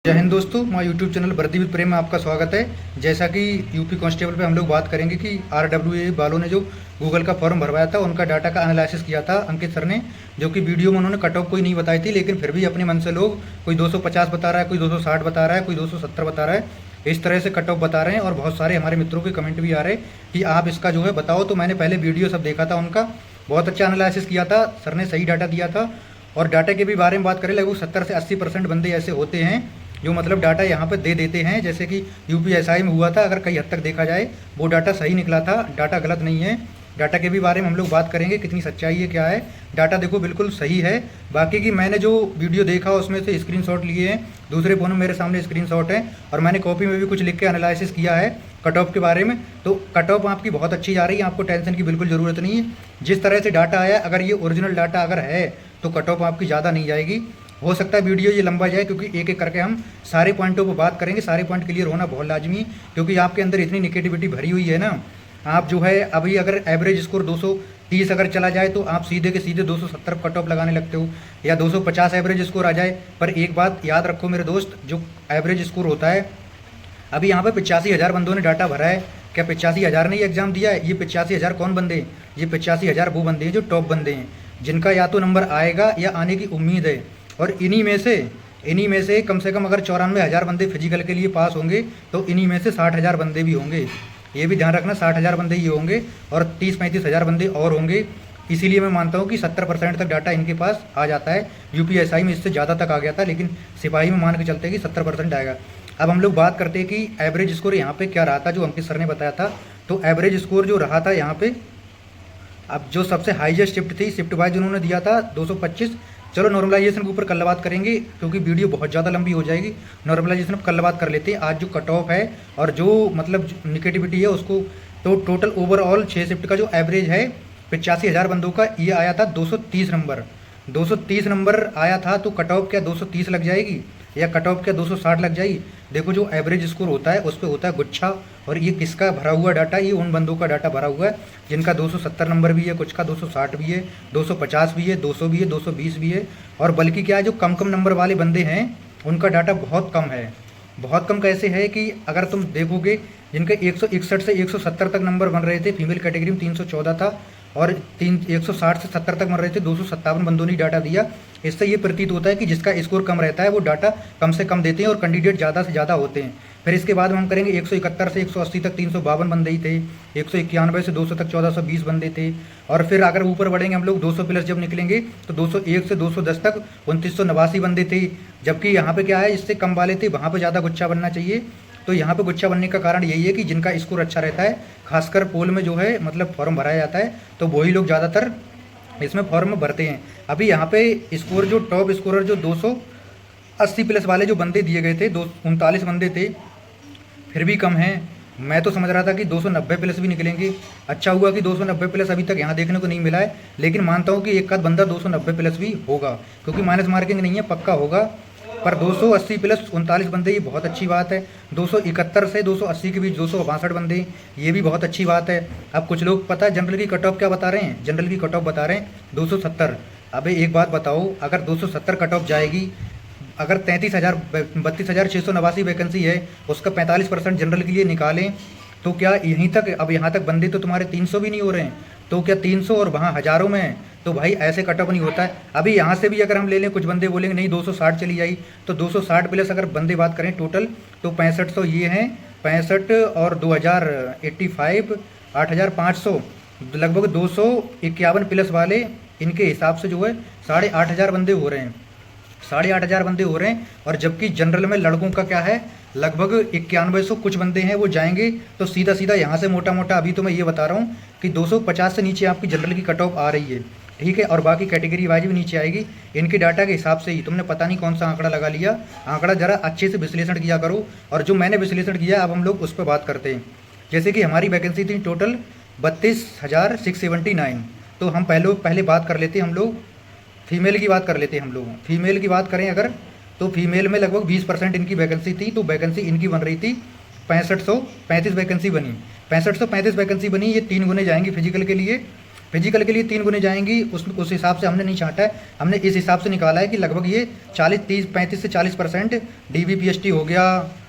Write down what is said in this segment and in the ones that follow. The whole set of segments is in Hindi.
जय हिंद दोस्तों, हमारे यूट्यूब चैनल वर्दी विद प्रेम में आपका स्वागत है। जैसा कि यूपी कांस्टेबल पे हम लोग बात करेंगे कि आरडब्ल्यूए वालों ने जो गूगल का फॉर्म भरवाया था, उनका डाटा का एनालिसिस किया था अंकित सर ने, जो कि वीडियो में उन्होंने कट ऑफ कोई नहीं बताई थी, लेकिन फिर भी अपने मन से लोग कोई 250 बता रहा है, कोई 260 बता रहा है, कोई 270 बता रहा है, इस तरह से कट ऑफ बता रहे हैं। और बहुत सारे हमारे मित्रों के कमेंट भी आ रहे हैं कि आप इसका जो है बताओ। तो मैंने पहले वीडियो सब देखा था, उनका बहुत अच्छा एनालिसिस किया था, सर ने सही डाटा दिया था। और डाटा के भी बारे में बात करें, लगभग 70 से 80% बंदे ऐसे होते हैं जो मतलब डाटा यहाँ पे दे देते हैं। जैसे कि यूपीएसआई में हुआ था, अगर कई हद तक देखा जाए वो डाटा सही निकला था, डाटा गलत नहीं है। डाटा के भी बारे में हम लोग बात करेंगे, कितनी सच्चाई है क्या है। डाटा देखो बिल्कुल सही है। बाकी की मैंने जो वीडियो देखा उसमें से स्क्रीनशॉट लिए हैं, दूसरे फ़ोन में मेरे सामने स्क्रीनशॉट है, और मैंने कॉपी में भी कुछ लिख के एनालिसिस किया है कट ऑफ के बारे में। तो कट ऑफ आपकी बहुत अच्छी जा रही है, आपको टेंशन की बिल्कुल ज़रूरत नहीं है। जिस तरह से डाटा आया, अगर ये ओरिजिनल डाटा अगर है तो कट ऑफ आपकी ज़्यादा नहीं जाएगी। हो सकता है वीडियो ये लंबा जाए, क्योंकि एक एक करके हम सारे पॉइंटों पर बात करेंगे। सारे पॉइंट क्लियर होना बहुत लाजमी है, क्योंकि आपके अंदर इतनी निगेटिविटी भरी हुई है ना। आप जो है अभी अगर एवरेज स्कोर 230 अगर चला जाए तो आप सीधे के सीधे 270 कट ऑफ लगाने लगते हो, या 250 एवरेज स्कोर आ जाए। पर एक बात याद रखो मेरे दोस्त, जो एवरेज स्कोर होता है, अभी यहाँ पे 85,000 बंदों ने डाटा भरा है। क्या 85,000 ने ही एग्जाम दिया है? ये 85,000 कौन बंदे हैं? ये 85,000 वो बंदे हैं जो टॉप बंदे हैं, जिनका या तो नंबर आएगा या आने की उम्मीद है। और इन्हीं में से कम से कम अगर 94,000 बंदे फिजिकल के लिए पास होंगे, तो इन्हीं में से 60,000 बंदे भी होंगे। ये भी ध्यान रखना, 60,000 बंदे ही होंगे और 30-35,000 बंदे और होंगे। इसीलिए मैं मानता हूँ कि 70% तक डाटा इनके पास आ जाता है। यूपीएसआई में इससे ज़्यादा तक आ गया था, लेकिन सिपाही में मान के चलते हैं कि 70% आएगा। अब हम लोग बात करते हैं कि एवरेज स्कोर यहाँ पे क्या रहा था, जो अंकित सर ने बताया था। तो एवरेज स्कोर जो रहा था यहाँ पे, अब जो सबसे हाईएस्ट शिफ्ट थी, शिफ्ट वाइज उन्होंने दिया था 225। चलो नॉर्मलाइजेशन के ऊपर कल बात करेंगे, क्योंकि वीडियो बहुत ज़्यादा लंबी हो जाएगी। नॉर्मलाइजेशन कल बात कर लेते हैं। आज जो कट ऑफ है और जो मतलब निगेटिविटी है उसको, तो टोटल ओवरऑल 6 शिफ्ट का जो एवरेज है 85,000 बंदों का, ये आया था 230 नंबर। 230 नंबर आया था, तो कट ऑफ क्या 230 लग जाएगी या कट ऑफ क्या 260 लग जाएगी? देखो जो एवरेज स्कोर होता है उस पर होता है गुच्छा, और ये किसका भरा हुआ डाटा? ये उन बंदों का डाटा भरा हुआ है जिनका 270 नंबर भी है, कुछ का 260 भी है, 250 भी है, 200 भी है, 220 भी है। और बल्कि क्या है, जो कम कम नंबर वाले बंदे हैं उनका डाटा बहुत कम है। बहुत कम कैसे है कि अगर तुम देखोगे, जिनके 161 से 170 तक नंबर बन रहे थे, फीमेल कैटेगरी में 314 था, और 160 से 70 तक बन रहे थे, 257 बंदों ने डाटा दिया। इससे ये प्रतीत होता है कि जिसका स्कोर कम रहता है वो डाटा कम से कम देते हैं और कैंडिडेट ज़्यादा से ज़्यादा होते हैं। फिर इसके बाद हम करेंगे 171 से 180 तक 352 बंदे ही थे, 191 से 200 तक 1420 बंदे थे। और फिर अगर ऊपर बढ़ेंगे हम लोग 200 प्लस जब निकलेंगे तो 201 से 210 तक 2989 बंदे थे। जबकि यहाँ पे क्या है, इससे कम वाले थे, वहाँ पे ज़्यादा गुच्छा बनना चाहिए। तो यहाँ पे गुच्छा बनने का कारण यही है कि जिनका स्कोर अच्छा रहता है, खासकर पोल में जो है मतलब फॉर्म भराया जाता है, तो वही लोग ज़्यादातर इसमें फॉर्म भरते हैं। अभी यहाँ पे स्कोर जो टॉप स्कोरर जो 280 प्लस वाले जो बंदे दिए गए थे, 239 बंदे थे, फिर भी कम हैं। मैं तो समझ रहा था कि 290 प्लस भी निकलेंगे। अच्छा हुआ कि 290 प्लस अभी तक यहाँ देखने को नहीं मिला है, लेकिन मानता हूँ कि एक आध बंदा 290 प्लस भी होगा, क्योंकि माइनस मार्किंग नहीं है, पक्का होगा। पर 280 प्लस 39 बंदे, ये बहुत अच्छी बात है। 271 से 280 के बीच 262 बंदे, ये भी बहुत अच्छी बात है। अब कुछ लोग पता है जनरल की कट ऑफ क्या बता रहे हैं? जनरल की कट ऑफ बता रहे हैं 270। अबे एक बात बताओ, अगर 270 कट ऑफ जाएगी, अगर 32,689 वैकेंसी है, उसका 45% जनरल के लिए निकालें, तो क्या यहीं तक, अब यहाँ तक बंदे तो तुम्हारे 300 भी नहीं हो रहे हैं, तो क्या 300 और वहाँ हज़ारों में है? तो भाई ऐसे कट ऑफ नहीं होता है। अभी यहाँ से भी अगर हम ले लें, कुछ बंदे बोलेंगे नहीं 260 चली जाएगी, तो 260 प्लस अगर बंदे बात करें टोटल, तो 6500 ये हैं, 65 और 2085 8,500, लगभग 251 प्लस वाले, इनके हिसाब से जो है 8,500 बंदे हो रहे हैं। 8,500 बंदे हो रहे हैं। और जबकि जनरल में लड़कों का क्या है, लगभग 9100 कुछ बंदे हैं वो जाएंगे। तो सीधा सीधा यहाँ से मोटा मोटा अभी तो मैं ये बता रहा हूँ कि 250 से नीचे आपकी जनरल की कट ऑफ आ रही है, ठीक है। और बाकी कैटेगरी वाइज भी नीचे आएगी। इनके डाटा के हिसाब से ही तुमने पता नहीं कौन सा आंकड़ा लगा लिया। आंकड़ा ज़रा अच्छे से विश्लेषण किया करो। और जो मैंने विश्लेषण किया, अब हम लोग उस पर बात करते हैं। जैसे कि हमारी वैकेंसी थी टोटल 32,679। तो हम पहले बात कर लेते हैं, हम लोग फीमेल की बात कर लेते हैं। हम लोग फीमेल की बात करें अगर, तो फीमेल में लगभग 20% इनकी वैकेंसी थी। तो वैकेंसी इनकी बन रही थी 6535 वैकेंसी बनी। 6535 वैकेंसी बनी, ये 3 गुने जाएंगी फिजिकल के लिए। फिजिकल के लिए 3 गुने जाएंगी, उस हिसाब से हमने नहीं छांटा है, हमने इस हिसाब से निकाला है कि लगभग ये 35 से 40% DBPST हो गया,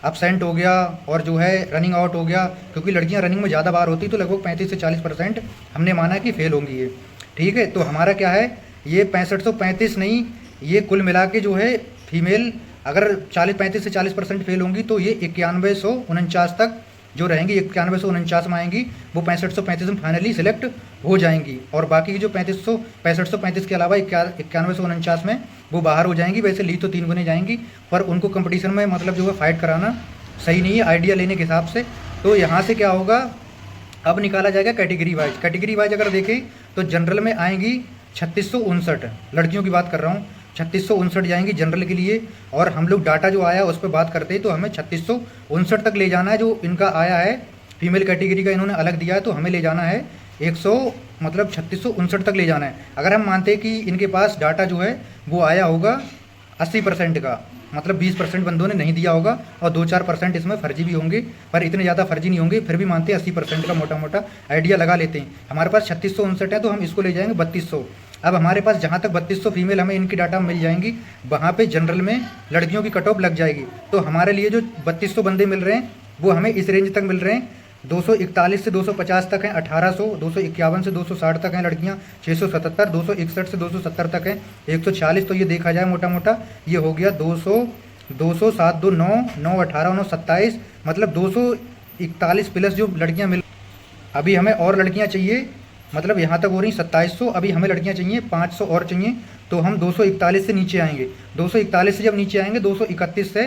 अपसेंट हो गया और जो है रनिंग आउट हो गया, क्योंकि लड़कियां रनिंग में ज़्यादा बार होती तो लगभग 35 से 40% हमने माना कि फेल होंगी ये। ठीक है, तो हमारा क्या है, ये 6535 नहीं, ये कुल मिला के जो है फीमेल अगर 35 से 40% फेल होंगी तो ये 9149 तक जो रहेंगी, 9149 में आएंगी, वो 6535 में फाइनली सिलेक्ट हो जाएंगी। और बाकी की जो 6535 के अलावा 9149 में वो बाहर हो जाएंगी। वैसे ली तो 3 गुने जाएंगी, पर उनको कंपटीशन में मतलब जो है फाइट कराना सही नहीं है आइडिया लेने के हिसाब से। तो यहाँ से क्या होगा, अब निकाला जाएगा कैटेगरी वाइज। कैटेगरी वाइज अगर देखें तो जनरल में आएंगी 3659, लड़कियों की बात कर रहा हूँ, 3659 जाएंगी जनरल के लिए। और हम लोग डाटा जो आया उस पर बात करते हैं तो हमें 3659 तक ले जाना है। जो इनका आया है फीमेल कैटेगरी का इन्होंने अलग दिया है, तो हमें ले जाना है 3659 तक ले जाना है। अगर हम मानते हैं कि इनके पास डाटा जो है वो आया होगा 80% का, मतलब 20% बंदों ने नहीं दिया होगा और 2-4% इसमें फर्जी भी होंगे, पर इतने ज़्यादा फर्जी नहीं होंगे, फिर भी मानते हैं 80% का मोटा मोटा आइडिया लगा लेते हैं। हमारे पास 3659 है तो हम इसको ले जाएंगे 3200। अब हमारे पास जहाँ तक 3200 फीमेल हमें इनकी डाटा मिल जाएंगी, वहाँ पे जनरल में लड़कियों की कट ऑफ लग जाएगी। तो हमारे लिए जो 3200 बंदे मिल रहे हैं वो हमें इस रेंज तक मिल रहे हैं, 241 से 250 तक हैं 1800, 251 से 260 तक हैं लड़कियां 677, 261 से 270 तक हैं 140। तो ये देखा जाए मोटा मोटा ये हो गया 200, 7, 2, 9, 9, 18, 9, 27, मतलब 241 प्लस जो लड़कियां मिल। अभी हमें और लड़कियां चाहिए, मतलब यहाँ तक हो रही 2700, अभी हमें लड़कियां चाहिए 500 और चाहिए, तो हम 241 से नीचे आएंगे। 241 से जब नीचे आएंगे 231 से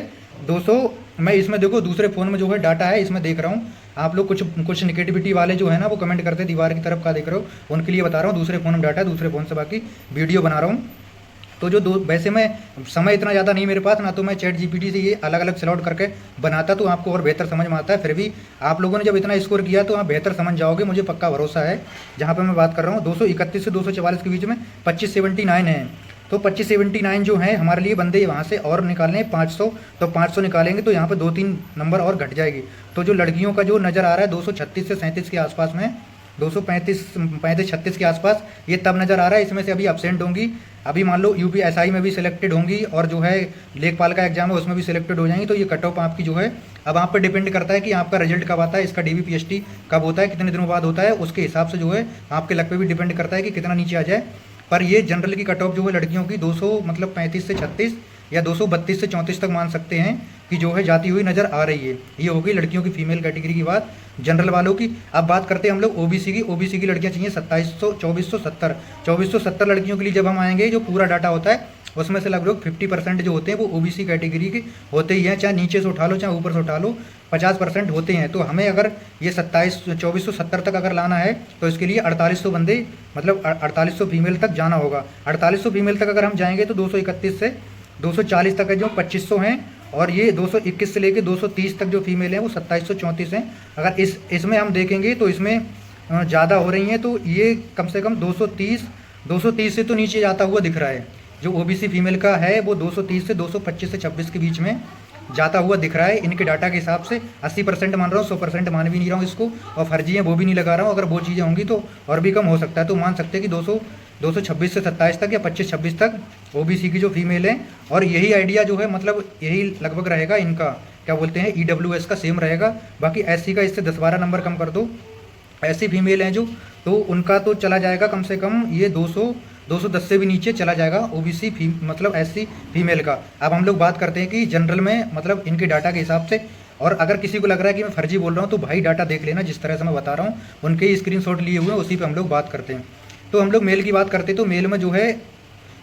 200, मैं इसमें देखो दूसरे फ़ोन में जो है डाटा है इसमें देख रहा हूँ। आप लोग कुछ निगेटिविटी वाले जो है ना वो कमेंट करते हैं दीवार की तरफ का देख रहे हो, उनके लिए बता रहा हूँ दूसरे फ़ोन में डाटा है, दूसरे फ़ोन से बाकी वीडियो बना रहा हूँ। तो जो वैसे मैं समय इतना ज़्यादा नहीं मेरे पास ना, तो मैं चैट जीपीटी से ये अलग अलग सिलेक्ट करके बनाता तो आपको और बेहतर समझ में आता है। फिर भी आप लोगों ने जब इतना स्कोर किया तो आप बेहतर समझ जाओगे, मुझे पक्का भरोसा है। जहाँ पर मैं बात कर रहा हूँ 231 से 244 के बीच में 2579 है, तो 2579 जो है हमारे लिए बंदे वहाँ से और निकालने 500, तो 500 निकालेंगे तो यहाँ पर 2-3 नंबर और घट जाएगी। तो जो लड़कियों का जो नज़र आ रहा है 236 से 37 के आसपास में, 235-36 के आसपास ये तब नज़र आ रहा है। इसमें से अभी एब्सेंट होंगी, अभी मान लो UPSI में भी सिलेक्टेड होंगी और जो है लेखपाल का एग्जाम है उसमें भी सिलेक्टेड हो जाएंगी। तो ये कट ऑफ आपकी जो है अब आप पर डिपेंड करता है कि आपका रिजल्ट कब आता है, इसका DBPST कब होता है, कितने दिनों बाद होता है, उसके हिसाब से जो है आपके लक पे भी डिपेंड करता है कि कितना नीचे आ जाए। पर ये जनरल की कट ऑफ जो है लड़कियों की 200 मतलब 35 से 36 या 232 से 34 तक मान सकते हैं कि जो है जाती हुई नज़र आ रही है। ये हो गई लड़कियों की फीमेल कैटेगरी की बात। जनरल वालों की अब बात करते हैं हम लोग OBC की। OBC की लड़कियां चाहिए 2470 लड़कियों के लिए जब हम आएंगे जो पूरा डाटा होता है उसमें से लगभग 50% जो होते हैं वो OBC कैटेगरी के होते ही हैं, चाहे नीचे से उठा लो चाहे ऊपर से उठा लो, 50% होते हैं। तो हमें अगर ये 2470 तक अगर लाना है तो इसके लिए 4800 बंदे मतलब 4800 फीमेल तक जाना होगा। 4800 फीमेल तक अगर हम जाएंगे तो 231 से 240 तक है जो 2500 हैं, और ये 221 से लेकर 230 तक जो फीमेल हैं वो 2734 हैं। अगर इसमें हम देखेंगे तो इसमें ज़्यादा हो रही हैं, तो ये कम से कम 230 से तो नीचे जाता हुआ दिख रहा है। जो OBC फीमेल का है वो 230 से 225 से 26 के बीच में जाता हुआ दिख रहा है इनके डाटा के हिसाब से। 80% मान रहा हूँ, 100% मान भी नहीं रहा हूँ इसको, और फर्जी है वो भी नहीं लगा रहा हूँ। अगर वो चीज़ें होंगी तो और भी कम हो सकता है, तो मान सकते हैं कि 226 से 27 तक या 25-26 तक OBC की जो फीमेल है। और यही आइडिया जो है मतलब यही लगभग रहेगा इनका, क्या बोलते हैं EWS का सेम रहेगा। बाकी SC का इससे 10-12 नंबर कम कर दो, ऐसी फीमेल हैं जो, तो उनका तो चला जाएगा कम से कम ये 210 से भी नीचे चला जाएगा OBC मतलब SC फीमेल का। अब हम लोग बात करते हैं कि जनरल में मतलब इनके डाटा के हिसाब से। और अगर किसी को लग रहा है कि मैं फर्जी बोल रहा हूँ तो भाई डाटा देख लेना, जिस तरह से मैं बता रहा हूँ उनके ही स्क्रीनशॉट लिए हुए हैं, उसी पे हम लोग बात करते हैं। तो हम लोग मेल की बात करते हैं तो मेल में जो है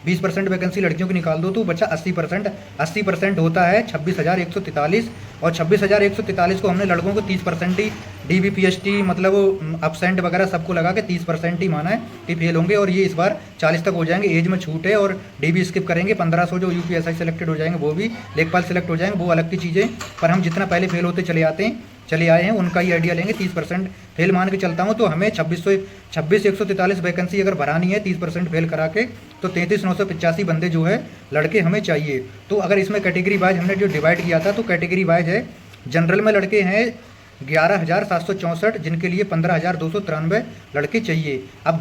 20% वैकेंसी लड़कियों की निकाल दो तो बच्चा 80% होता है 26,143, और 26,143 को हमने लड़कों को 30% ही DBPST मतलब अपसेंट वगैरह सबको लगा के 30% ही माना है कि फेल होंगे। और ये इस बार 40 तक हो जाएंगे, एज में छूट है, और DB स्किप करेंगे। 1500 जो UPSI सेलेक्टेड हो जाएंगे वो भी, लेखपाल सेलेक्ट हो जाएंगे, वो अलग की चीज़ें। पर हम जितना पहले फेल होते चले आए हैं उनका ही आइडिया लेंगे। 30% फेल मान के चलता हूँ तो हमें 26,143 वैकेंसी अगर भरानी है 30% फेल करा के, तो 33,985 बंदे जो है लड़के हमें चाहिए। तो अगर इसमें कैटेगरी वाइज हमने जो डिवाइड किया था तो कैटेगरी वाइज है, जनरल में लड़के हैं 11,764, जिनके लिए 15,293 लड़के चाहिए। अब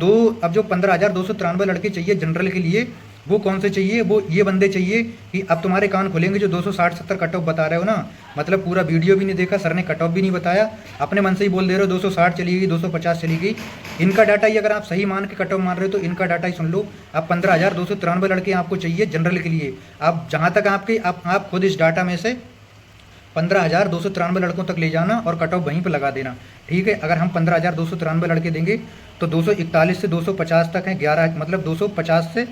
जो 15,293 लड़के चाहिए जनरल के लिए, वो कौन से चाहिए? वो ये बंदे चाहिए कि अब तुम्हारे कान खुलेंगे जो 260-70 कट ऑफ बता रहे हो ना, मतलब पूरा वीडियो भी नहीं देखा, सर ने कट ऑफ भी नहीं बताया, अपने मन से ही बोल दे रहे हो 260 चली गई, 250 चली गई। इनका डाटा ही अगर आप सही मान के कट ऑफ मान रहे हो तो इनका डाटा ही सुन लो। अब 15,293 लड़के आपको चाहिए जनरल के लिए। अब जहाँ तक आप खुद इस डाटा में से 15,293 लड़कों तक ले जाना और कट ऑफ वहीं पर लगा देना, ठीक है। अगर हम 15,293 लड़के देंगे तो 241 से 250 तक है, 11 मतलब 250 से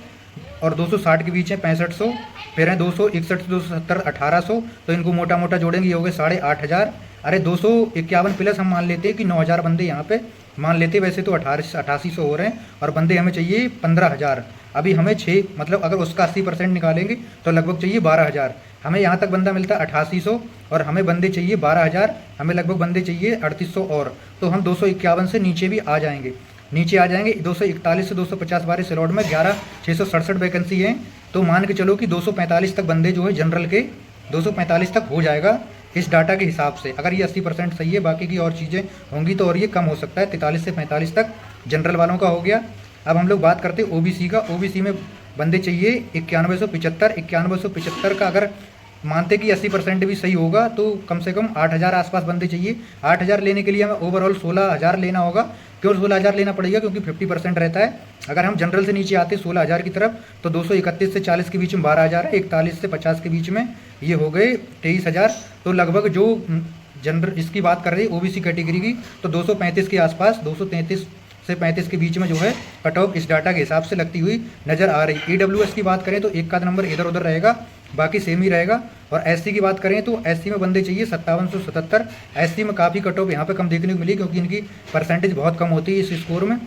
और 260 के बीच है 6500, फिर है 261 से 270 1800, तो इनको मोटा मोटा जोड़ेंगे, ये हो गए 8,500। अरे 251 प्लस हम मान लेते हैं कि 9,000 बंदे यहाँ पे मान लेते, वैसे तो 8800 हो रहे हैं और बंदे हमें चाहिए 15,000। अभी हमें 6 मतलब अगर उसका 80% निकालेंगे तो लगभग चाहिए 12,000। हमें यहाँ तक बंदा मिलता है 8800 और हमें बंदे चाहिए 12,000, हमें लगभग बंदे चाहिए 3800 और, तो हम 251 से नीचे भी आ जाएंगे। 241 से 250 बारे स्लॉट में 11,667 वैकेंसी है, तो मान के चलो कि 245 तक बंदे जो है जनरल के 245 तक हो जाएगा इस डाटा के हिसाब से। अगर ये 80% सही है, बाकी की और चीज़ें होंगी तो और ये कम हो सकता है, 43 से 45 तक जनरल वालों का हो गया। अब हम लोग बात करते हैं ओबीसी का। ओबीसी में बंदे चाहिए 9175 का अगर मानते कि 80% भी सही होगा तो कम से कम 8,000 आसपास बंदे चाहिए। 8,000 लेने के लिए हमें ओवरऑल 16,000 लेना होगा। क्यों 16,000 लेना पड़ेगा? क्योंकि 50% रहता है। अगर हम जनरल से नीचे आते 16,000 की तरफ तो 231 से 40 के बीच में 12,000 है, 41 से 50 के बीच में ये हो गए 23,000। तो लगभग जो जनरल इसकी बात कर रही है ओबीसी कैटेगरी की, तो 235 के आसपास 233 से 35 के बीच में जो है कट ऑफ इस डाटा के हिसाब से लगती हुई नज़र आ रही। ईडब्ल्यूएस की बात करें तो एक का नंबर इधर उधर रहेगा, बाकी सेम ही रहेगा। और एससी की बात करें तो एससी में बंदे चाहिए 5777। एससी में काफ़ी कट ऑफ यहाँ पे कम देखने को मिली क्योंकि इनकी परसेंटेज बहुत कम होती है इस स्कोर में,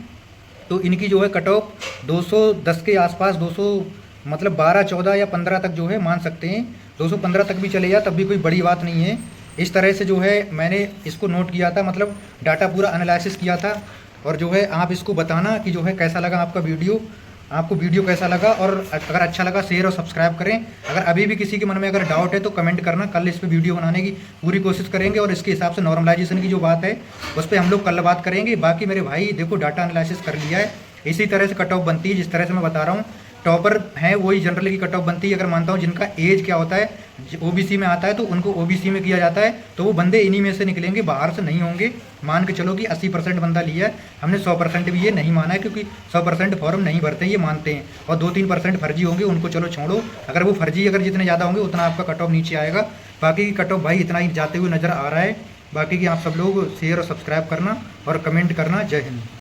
तो इनकी जो है कट ऑफ 210 के आसपास, 200 मतलब 12, 14 या 15 तक जो है मान सकते हैं। 215 तक भी चले जाए तब भी कोई बड़ी बात नहीं है। इस तरह से जो है मैंने इसको नोट किया था, मतलब डाटा पूरा एनालिसिस किया था। और जो है आप इसको बताना कि जो है कैसा लगा आपको वीडियो कैसा लगा, और अगर अच्छा लगा शेयर और सब्सक्राइब करें। अगर अभी भी किसी के मन में अगर डाउट है तो कमेंट करना, कल इस पर वीडियो बनाने की पूरी कोशिश करेंगे और इसके हिसाब से नॉर्मलाइजेशन की जो बात है उस पर हम लोग कल बात करेंगे। बाकी मेरे भाई देखो डाटा एनालिसिस कर लिया है, इसी तरह से कट ऑफ बनती है जिस तरह से मैं बता रहा हूँ। टॉपर हैं वही जनरल की कट ऑफ बनती है। अगर मानता हूँ जिनका एज क्या होता है ओबीसी में आता है तो उनको ओबीसी में किया जाता है, तो वो बंदे इन्हीं में से निकलेंगे, बाहर से नहीं होंगे। मान के चलो कि 80% बंदा लिया है, हमने 100% भी ये नहीं माना है क्योंकि 100% फॉर्म नहीं भरते, ये मानते हैं। और 2-3% फर्जी होंगे, उनको चलो छोड़ो। अगर वो फर्जी अगर जितने ज़्यादा होंगे उतना आपका कट ऑफ नीचे आएगा। बाकी की कट ऑफ भाई इतना ही जाते हुए नज़र आ रहा है। बाकी की आप सब लोग शेयर और सब्सक्राइब करना और कमेंट करना। जय हिंद।